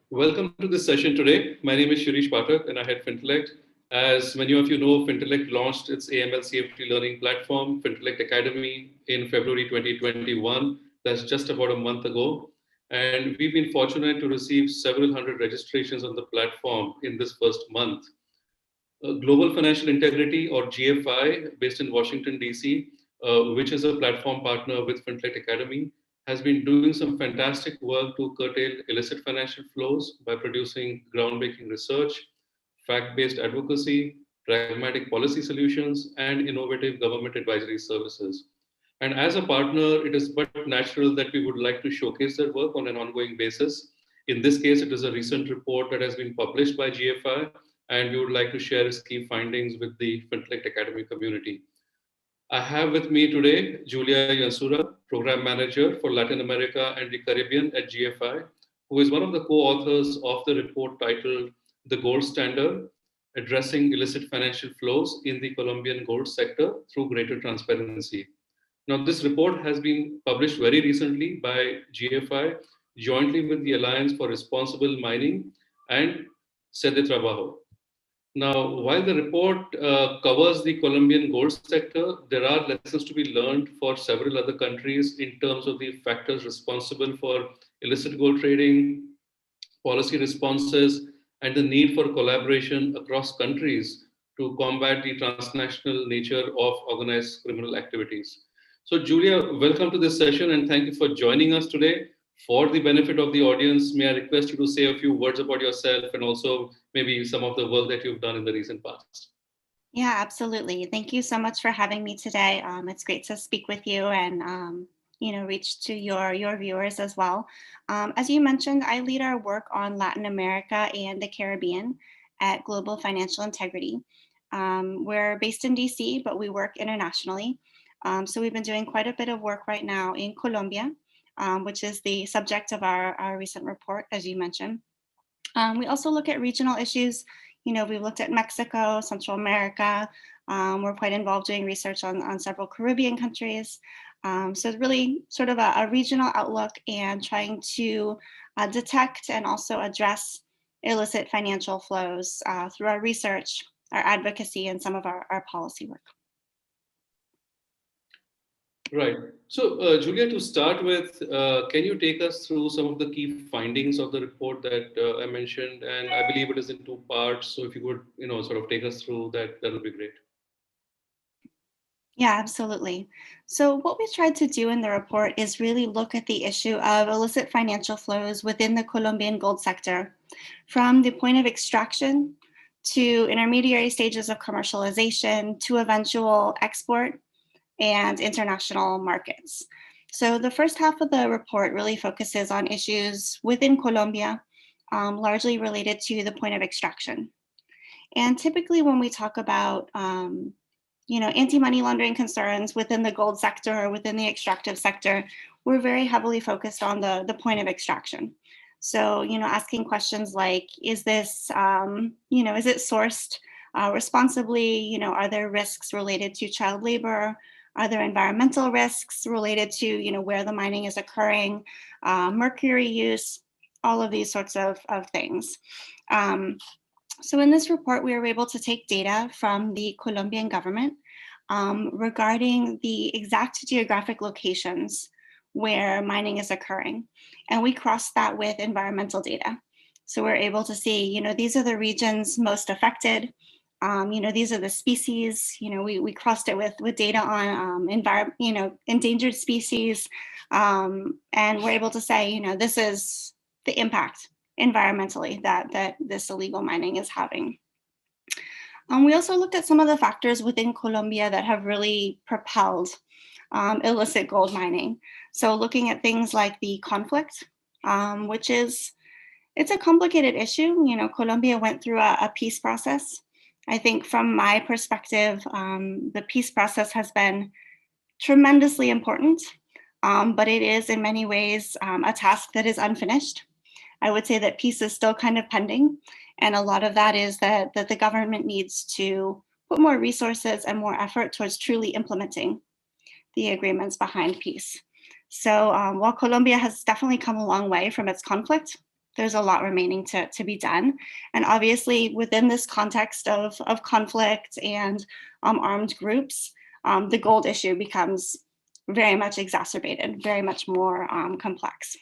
Welcome to this session today. My name is Shirish Pathak and I head Fintelekt. As many of you know, Fintelekt launched its AML CFT learning platform, Fintelekt Academy, in February 2021. That's just about a month ago. And we've been fortunate to receive several hundred registrations on the platform in this first month. Global Financial Integrity, or GFI, based in Washington, D.C., which is a platform partner with Fintelekt Academy, has been doing some fantastic work to curtail illicit financial flows by producing groundbreaking research, fact based advocacy, pragmatic policy solutions, and innovative government advisory services. And as a partner, it is but natural that we would like to showcase their work on an ongoing basis. In this case, it is a recent report that has been published by GFI, and we would like to share its key findings with the Fintelekt Academy community. I have with me today Julia Yansura, Program Manager for Latin America and the Caribbean at GFI, who is one of the co-authors of the report titled The Gold Standard, Addressing Illicit Financial Flows in the Colombian Gold Sector Through Greater Transparency. Now, this report has been published very recently by GFI jointly with the Alliance for Responsible Mining and Cedetrabajo. Now, while the report covers the Colombian gold sector, there are lessons to be learned for several other countries in terms of the factors responsible for illicit gold trading, policy responses, and the need for collaboration across countries to combat the transnational nature of organized criminal activities. So, Julia, welcome to this session and thank you for joining us today. For the benefit of the audience, may I request you to say a few words about yourself and also maybe some of the work that you've done in the recent past? Yeah, absolutely. Thank you so much for having me today. It's great to speak with you and reach to your viewers as well. As you mentioned, I lead our work on Latin America and the Caribbean at Global Financial Integrity. We're based in DC, but we work internationally. So we've been doing quite a bit of work right now in Colombia, which is the subject of our recent report, as you mentioned. We also look at regional issues. We've looked at Mexico, Central America. We're quite involved doing research on several Caribbean countries. So it's really sort of a regional outlook and trying to detect and also address illicit financial flows through our research, our advocacy, and some of our policy work. Right. So, Julia, to start with, can you take us through some of the key findings of the report that I mentioned? And I believe it is in two parts. So, if you would, sort of take us through that, that would be great. Yeah, absolutely. So, what we tried to do in the report is really look at the issue of illicit financial flows within the Colombian gold sector, from the point of extraction to intermediary stages of commercialization to eventual export and international markets. So, the first half of the report really focuses on issues within Colombia, largely related to the point of extraction. And typically, when we talk about anti-money laundering concerns within the gold sector or within the extractive sector, we're very heavily focused on the point of extraction. So, asking questions like, is this, is it sourced responsibly? Are there risks related to child labor? Are there environmental risks related to, where the mining is occurring, mercury use, all of these sorts of things. So in this report, we were able to take data from the Colombian government regarding the exact geographic locations where mining is occurring. And we crossed that with environmental data. So we're able to see, these are the regions most affected. These are the species. We crossed it with data on endangered species. And we're able to say, this is the impact environmentally that this illegal mining is having. We also looked at some of the factors within Colombia that have really propelled illicit gold mining. So looking at things like the conflict, which it's a complicated issue. Colombia went through a peace process. I think from my perspective, the peace process has been tremendously important, but it is in many ways a task that is unfinished. I would say that peace is still kind of pending. And a lot of that is that the government needs to put more resources and more effort towards truly implementing the agreements behind peace. So while Colombia has definitely come a long way from its conflict, there's a lot remaining to be done. And obviously within this context of conflict and armed groups, the gold issue becomes very much exacerbated, very much more complex.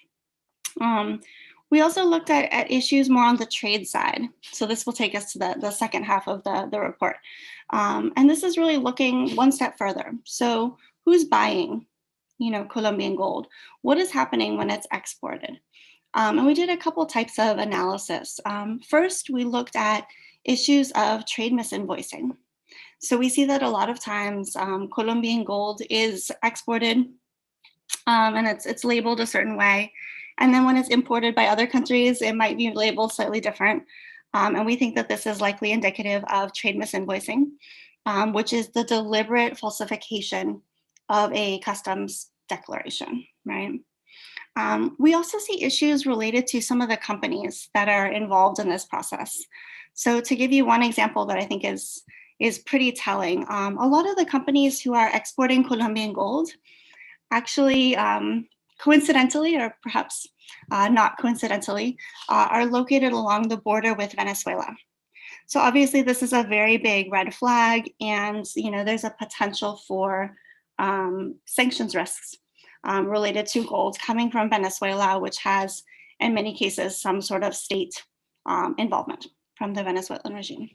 We also looked at issues more on the trade side. So this will take us to the second half of the report. And this is really looking one step further. So who's buying, Colombian gold? What is happening when it's exported? And we did a couple types of analysis. First, we looked at issues of trade misinvoicing. So we see that a lot of times Colombian gold is exported and it's labeled a certain way. And then when it's imported by other countries, it might be labeled slightly different. And we think that this is likely indicative of trade misinvoicing, which is the deliberate falsification of a customs declaration, right? We also see issues related to some of the companies that are involved in this process. So to give you one example that I think is pretty telling, a lot of the companies who are exporting Colombian gold actually coincidentally, or perhaps not coincidentally, are located along the border with Venezuela. So obviously this is a very big red flag, and there's a potential for sanctions risks related to gold coming from Venezuela, which has in many cases some sort of state involvement from the Venezuelan regime.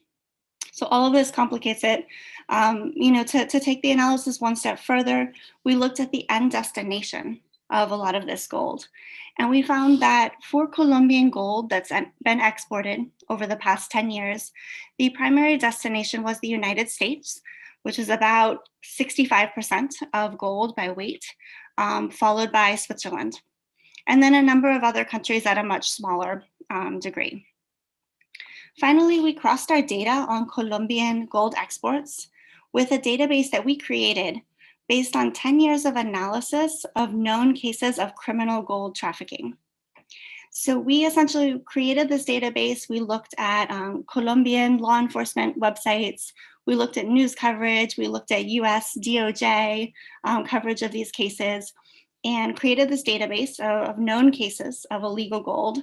So all of this complicates it. To take the analysis one step further, we looked at the end destination of a lot of this gold. And we found that for Colombian gold that's been exported over the past 10 years, the primary destination was the United States, which is about 65% of gold by weight, followed by Switzerland, and then a number of other countries at a much smaller degree. Finally, we crossed our data on Colombian gold exports with a database that we created based on 10 years of analysis of known cases of criminal gold trafficking. So we essentially created this database. We looked at Colombian law enforcement websites. We looked at news coverage. We looked at US DOJ coverage of these cases and created this database of known cases of illegal gold,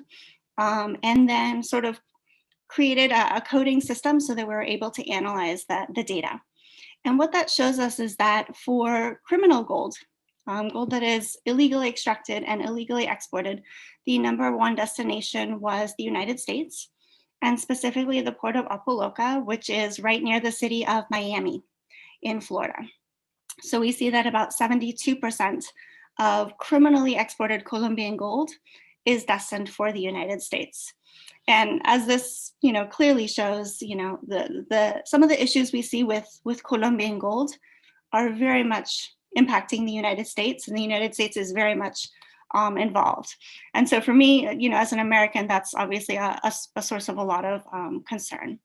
and then sort of created a coding system so that we were able to analyze the data. And what that shows us is that for criminal gold, gold that is illegally extracted and illegally exported, the number one destination was the United States, and specifically the port of Apoloca, which is right near the city of Miami in Florida. So we see that about 72% of criminally exported Colombian gold is destined for the United States. And as this, clearly shows, some of the issues we see with Colombian gold are very much impacting the United States, and the United States is very much involved. And so for me, as an American, that's obviously a source of a lot of concern.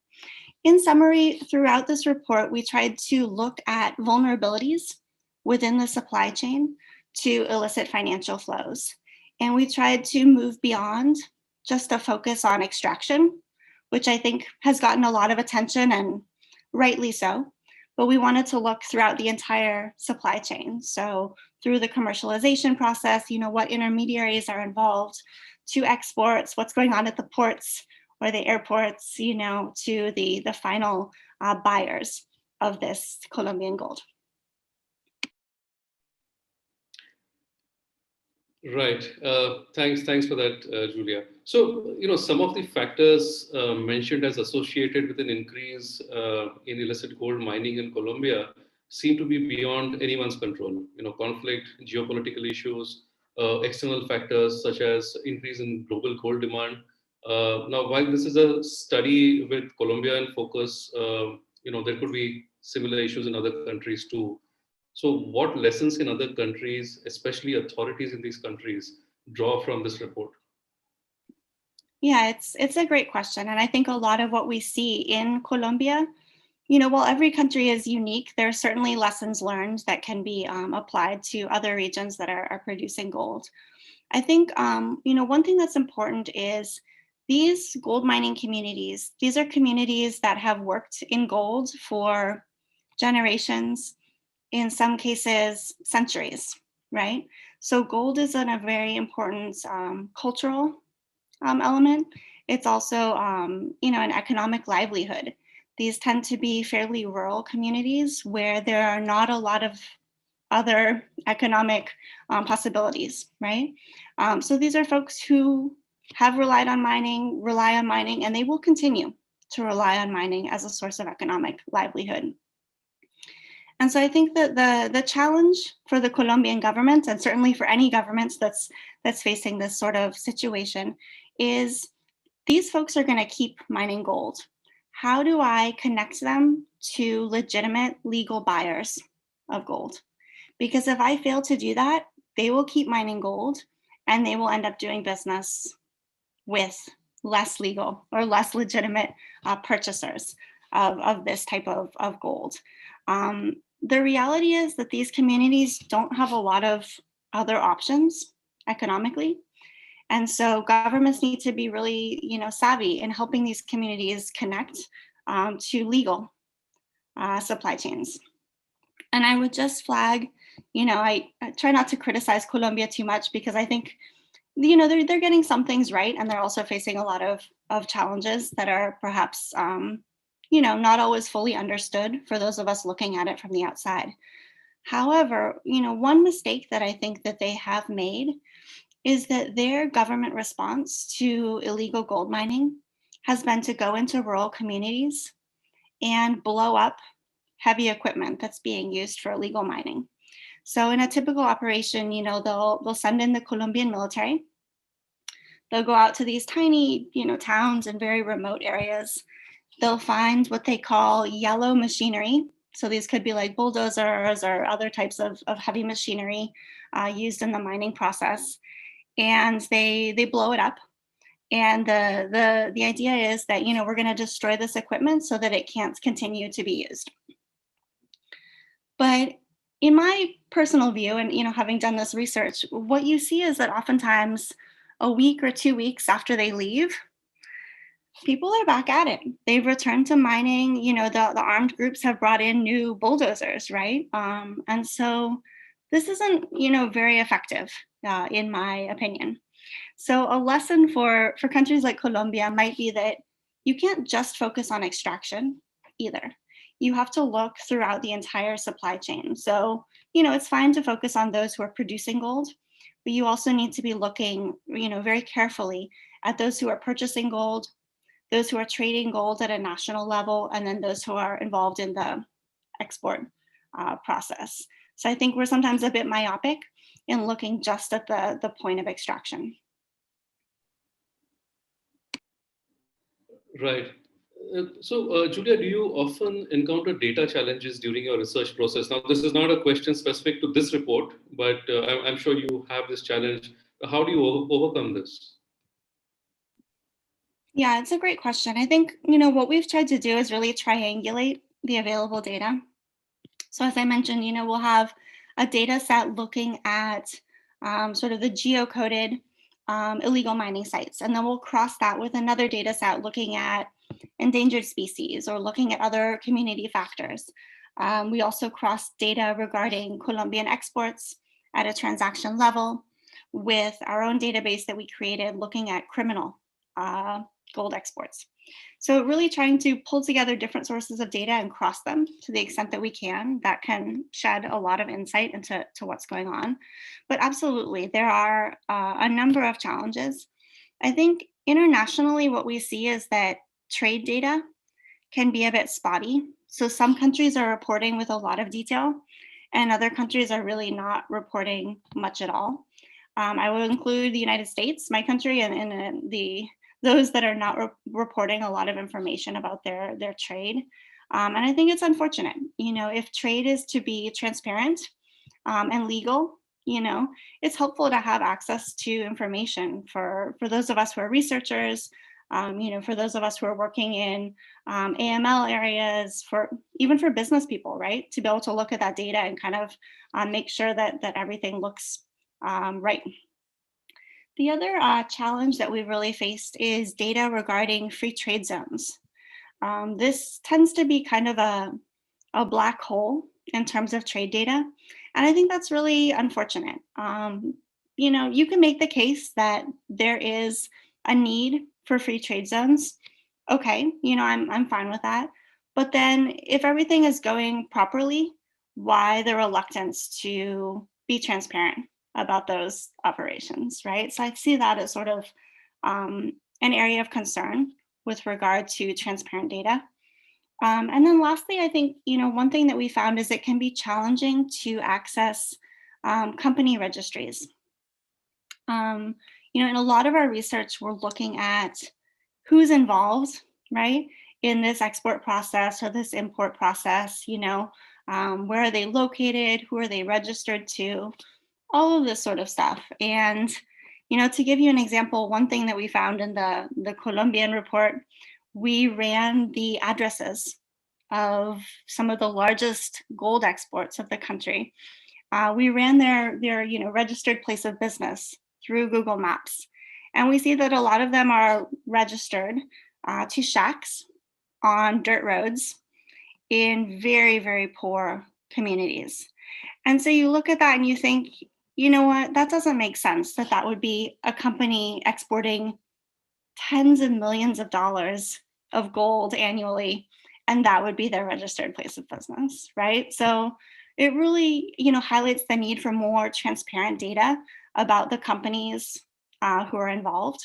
In summary, throughout this report, we tried to look at vulnerabilities within the supply chain to illicit financial flows. And we tried to move beyond just a focus on extraction, which I think has gotten a lot of attention, and rightly so. But we wanted to look throughout the entire supply chain. So through the commercialization process, what intermediaries are involved, to exports, what's going on at the ports or the airports, to the final buyers of this Colombian gold. Right. Thanks for that, Julia. So, some of the factors mentioned as associated with an increase in illicit gold mining in Colombia seem to be beyond anyone's control. Conflict, geopolitical issues, external factors such as increase in global gold demand. Now, while this is a study with Colombia in focus, there could be similar issues in other countries too. So what lessons can other countries, especially authorities in these countries, draw from this report? Yeah, it's a great question. And I think a lot of what we see in Colombia, while every country is unique, there are certainly lessons learned that can be applied to other regions that are producing gold. I think, one thing that's important is these gold mining communities, these are communities that have worked in gold for generations, in some cases, centuries, right? So gold is a very important cultural element. It's also, an economic livelihood. These tend to be fairly rural communities where there are not a lot of other economic possibilities, right? So these are folks who have rely on mining, and they will continue to rely on mining as a source of economic livelihood. And so I think that the challenge for the Colombian government, and certainly for any government that's facing this sort of situation, is these folks are going to keep mining gold. How do I connect them to legitimate legal buyers of gold? Because if I fail to do that, they will keep mining gold and they will end up doing business with less legal or less legitimate purchasers of this type of gold. The reality is that these communities don't have a lot of other options economically. And so governments need to be really, savvy in helping these communities connect to legal supply chains. And I would just flag, I try not to criticize Colombia too much because I think, they're getting some things right, and they're also facing a lot of challenges that are perhaps, not always fully understood for those of us looking at it from the outside. However, one mistake that I think that they have made is that their government response to illegal gold mining has been to go into rural communities and blow up heavy equipment that's being used for illegal mining. So in a typical operation, they'll send in the Colombian military. They'll go out to these tiny, towns and very remote areas. They'll find what they call yellow machinery. So these could be like bulldozers or other types of heavy machinery used in the mining process. And they blow it up. And the idea is that, we're going to destroy this equipment so that it can't continue to be used. But in my personal view, and having done this research, what you see is that oftentimes a week or 2 weeks after they leave, people are back at it. They've returned to mining. The armed groups have brought in new bulldozers, right? And so this isn't, very effective, in my opinion. So a lesson for countries like Colombia might be that you can't just focus on extraction either. You have to look throughout the entire supply chain. So, it's fine to focus on those who are producing gold, but you also need to be looking, very carefully at those who are purchasing gold, those who are trading gold at a national level, and then those who are involved in the export process. So I think we're sometimes a bit myopic in looking just at the point of extraction. Right. So, Julia, do you often encounter data challenges during your research process? Now, this is not a question specific to this report, but I'm sure you have this challenge. How do you overcome this? Yeah, it's a great question. I think, what we've tried to do is really triangulate the available data. So as I mentioned, we'll have a data set looking at sort of the geocoded illegal mining sites. And then we'll cross that with another data set looking at endangered species or looking at other community factors. We also cross data regarding Colombian exports at a transaction level with our own database that we created looking at criminal gold exports. So really trying to pull together different sources of data and cross them to the extent that we can, that can shed a lot of insight into what's going on. But absolutely, there are a number of challenges. I think internationally, what we see is that trade data can be a bit spotty. So some countries are reporting with a lot of detail, and other countries are really not reporting much at all. I will include the United States, my country, and those that are not reporting a lot of information about their trade. And I think it's unfortunate. If trade is to be transparent and legal, it's helpful to have access to information for those of us who are researchers, for those of us who are working in AML areas, even for business people, right? To be able to look at that data and kind of make sure that everything looks right. The other challenge that we've really faced is data regarding free trade zones. This tends to be kind of a black hole in terms of trade data. And I think that's really unfortunate. You can make the case that there is a need for free trade zones, okay, I'm fine with that. But then if everything is going properly, why the reluctance to be transparent about those operations, right? So I see that as sort of an area of concern with regard to transparent data. And then lastly, I think, one thing that we found is it can be challenging to access company registries. Um, in a lot of our research, we're looking at who's involved, right, in this export process or this import process, where are they located, who are they registered to, all of this sort of stuff. And, to give you an example, one thing that we found in the Colombian report, we ran the addresses of some of the largest gold exports of the country. We ran their registered place of business through Google Maps, and we see that a lot of them are registered to shacks on dirt roads in very, very poor communities. And so you look at that and you think, you know what, that doesn't make sense that that would be a company exporting tens of millions of dollars of gold annually, and that would be their registered place of business, right? So it really, highlights the need for more transparent data about the companies who are involved.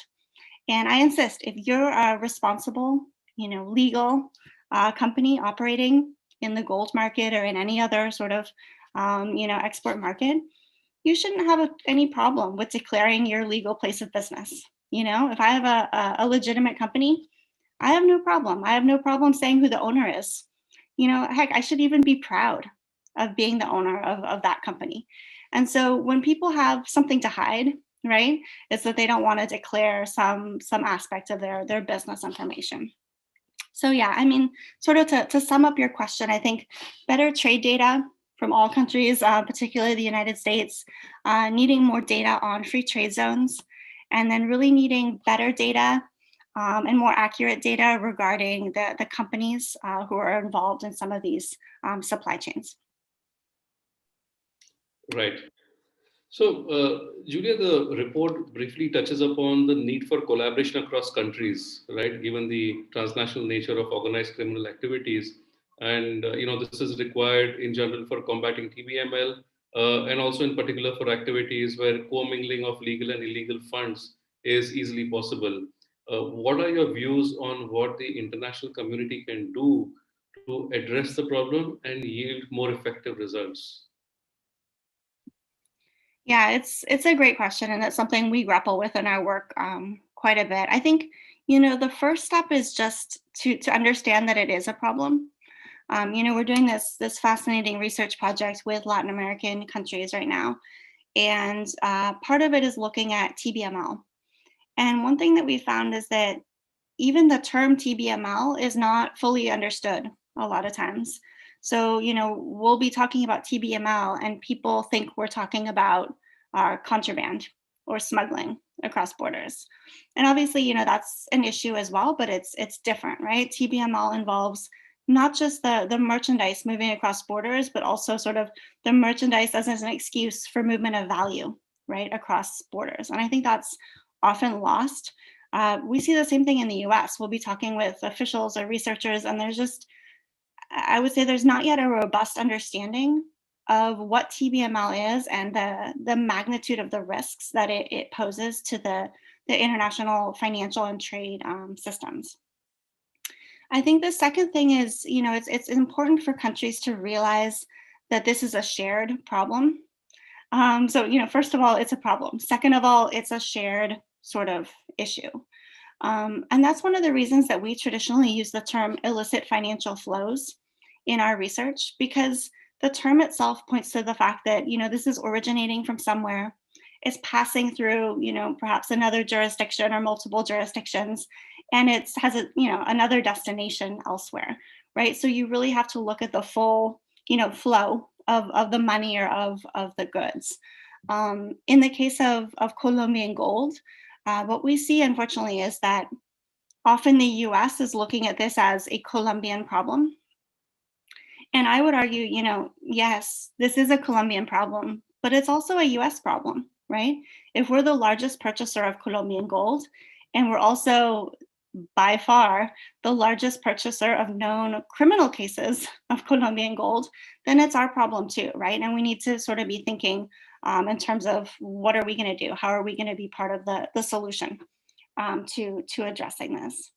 And I insist, if you're a responsible, legal company operating in the gold market or in any other sort of, export market, you shouldn't have any problem with declaring your legal place of business. If I have a legitimate company, I have no problem. I have no problem saying who the owner is. Heck, I should even be proud of being the owner of that company. And so when people have something to hide, right, it's that they don't want to declare some aspect of their business information. So yeah, I mean, sort of to sum up your question, I think better trade data from all countries, particularly the United States, needing more data on free trade zones, and then really needing better data and more accurate data regarding the companies who are involved in some of these supply chains. Right. So, Julia, the report briefly touches upon the need for collaboration across countries, right? Given the transnational nature of organized criminal activities, and this is required in general for combating TBML, and also in particular for activities where commingling of legal and illegal funds is easily possible. What are your views on what the international community can do to address the problem and yield more effective results? Yeah, it's a great question, and it's something we grapple with in our work quite a bit. I think the first step is just to understand that it is a problem. We're doing this fascinating research project with Latin American countries right now, and part of it is looking at TBML. And one thing that we found is that even the term TBML is not fully understood a lot of times. So, we'll be talking about TBML and people think we're talking about contraband or smuggling across borders. And obviously, that's an issue as well, but it's different, right? TBML involves not just the merchandise moving across borders, but also sort of the merchandise as an excuse for movement of value, right, across borders. And I think that's often lost. We see the same thing in the US. We'll be talking with officials or researchers, and I would say there's not yet a robust understanding of what TBML is and the magnitude of the risks that it poses to the international financial and trade systems. I think the second thing is, it's important for countries to realize that this is a shared problem. So, first of all, it's a problem. Second of all, it's a shared sort of issue. And that's one of the reasons that we traditionally use the term illicit financial flows in our research, because the term itself points to the fact that, this is originating from somewhere. It's passing through, perhaps another jurisdiction or multiple jurisdictions, and it has another destination elsewhere, right? So you really have to look at the full, flow of the money or of the goods. In the case of Colombian gold, what we see, unfortunately, is that often the US is looking at this as a Colombian problem. And I would argue, yes, this is a Colombian problem, but it's also a US problem, right? If we're the largest purchaser of Colombian gold And we're also by far the largest purchaser of known criminal cases of Colombian gold, then it's our problem too, right? And we need to sort of be thinking in terms of what are we going to do? How are we going to be part of the solution to addressing this?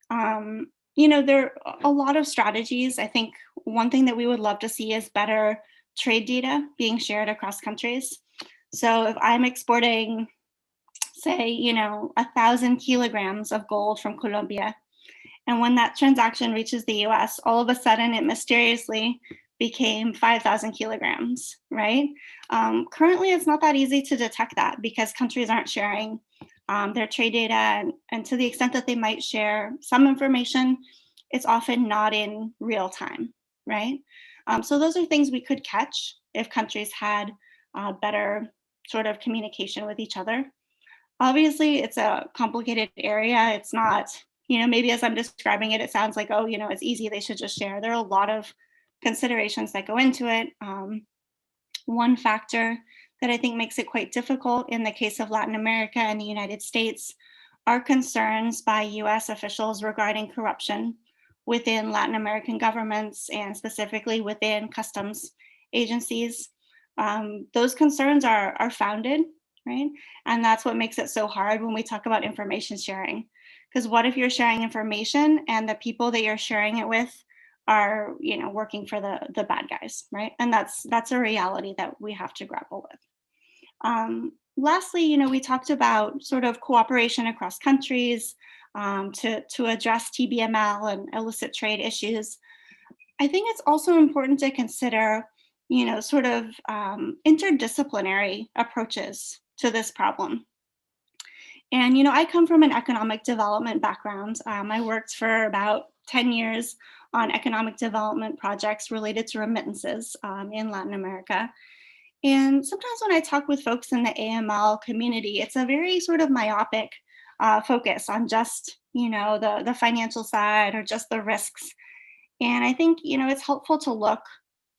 There are a lot of strategies. I think one thing that we would love to see is better trade data being shared across countries. So if I'm exporting, say, 1,000 kilograms of gold from Colombia, and when that transaction reaches the US, all of a sudden it mysteriously became 5,000 kilograms, right? Currently, it's not that easy to detect that because countries aren't sharing their trade data. And to the extent that they might share some information, it's often not in real time, right? So those are things we could catch if countries had better sort of communication with each other. Obviously, it's a complicated area. It's not, maybe as I'm describing it, it sounds like, oh, it's easy, they should just share. There are a lot of considerations that go into it. One factor that I think makes it quite difficult in the case of Latin America and the United States are concerns by US officials regarding corruption within Latin American governments and specifically within customs agencies. Those concerns are founded, right? And that's what makes it so hard when we talk about information sharing. Because what if you're sharing information and the people that you're sharing it with are, working for the bad guys, right? And that's a reality that we have to grapple with. Lastly, we talked about sort of cooperation across countries to address TBML and illicit trade issues. I think it's also important to consider, sort of interdisciplinary approaches to this problem. And, I come from an economic development background. I worked for about 10 years on economic development projects related to remittances in Latin America. And sometimes when I talk with folks in the AML community, it's a very sort of myopic focus on just, the financial side or just the risks. And I think, it's helpful to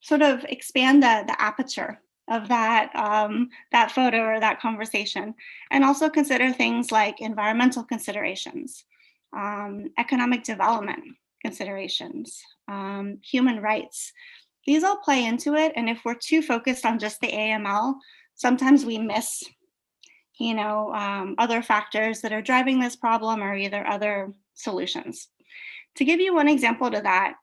sort of expand the aperture of that photo or that conversation, and also consider things like environmental considerations, economic development considerations, human rights. These all play into it, and if we're too focused on just the AML, sometimes we miss, other factors that are driving this problem or either other solutions. To give you one example to that,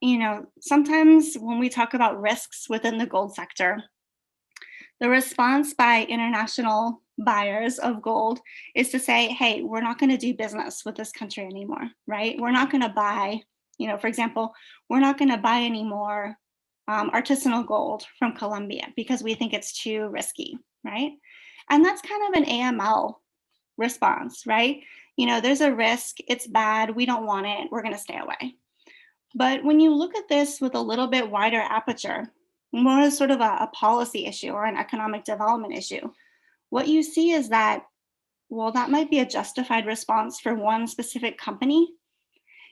sometimes when we talk about risks within the gold sector, the response by international buyers of gold is to say, hey, we're not going to do business with this country anymore, right? We're not going to buy, for example, we're not going to buy any more artisanal gold from Colombia because we think it's too risky, right? And that's kind of an AML response, right? There's a risk, it's bad, we don't want it, we're going to stay away. But when you look at this with a little bit wider aperture, more as sort of a policy issue or an economic development issue, what you see is that, well, that might be a justified response for one specific company.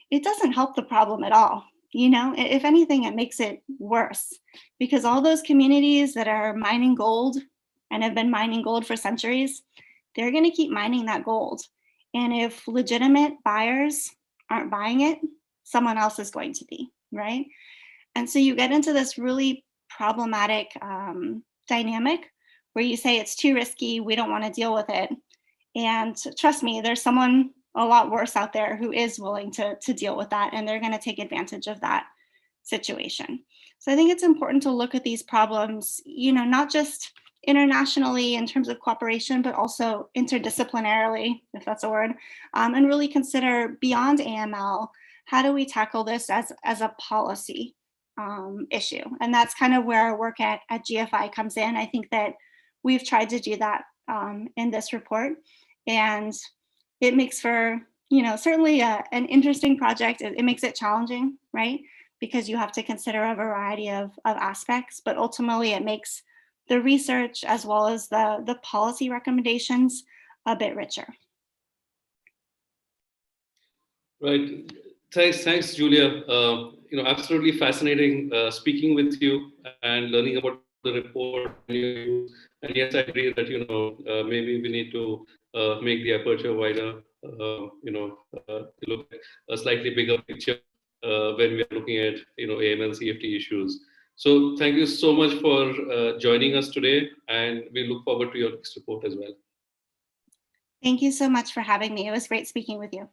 It doesn't help the problem at all. If anything, it makes it worse because all those communities that are mining gold and have been mining gold for centuries, they're going to keep mining that gold. And if legitimate buyers aren't buying it, someone else is going to be, right? And so you get into this really problematic dynamic where you say it's too risky, we don't want to deal with it. And trust me, there's someone a lot worse out there who is willing to deal with that, and they're going to take advantage of that situation. So I think it's important to look at these problems, not just internationally in terms of cooperation, but also interdisciplinarily, if that's a word, and really consider beyond AML, how do we tackle this as a policy issue? And that's kind of where our work at GFI comes in. I think that we've tried to do that in this report, and it makes for, certainly an interesting project. It makes it challenging, right? Because you have to consider a variety of aspects, but ultimately it makes the research as well as the policy recommendations a bit richer. Right. Thanks, Julia. Absolutely fascinating speaking with you and learning about the report. And yes, I agree that maybe we need to make the aperture wider look at a slightly bigger picture when we are looking at AML CFT issues. So thank you so much for joining us today, and we look forward to your next report as well. Thank you so much for having me. It was great speaking with you.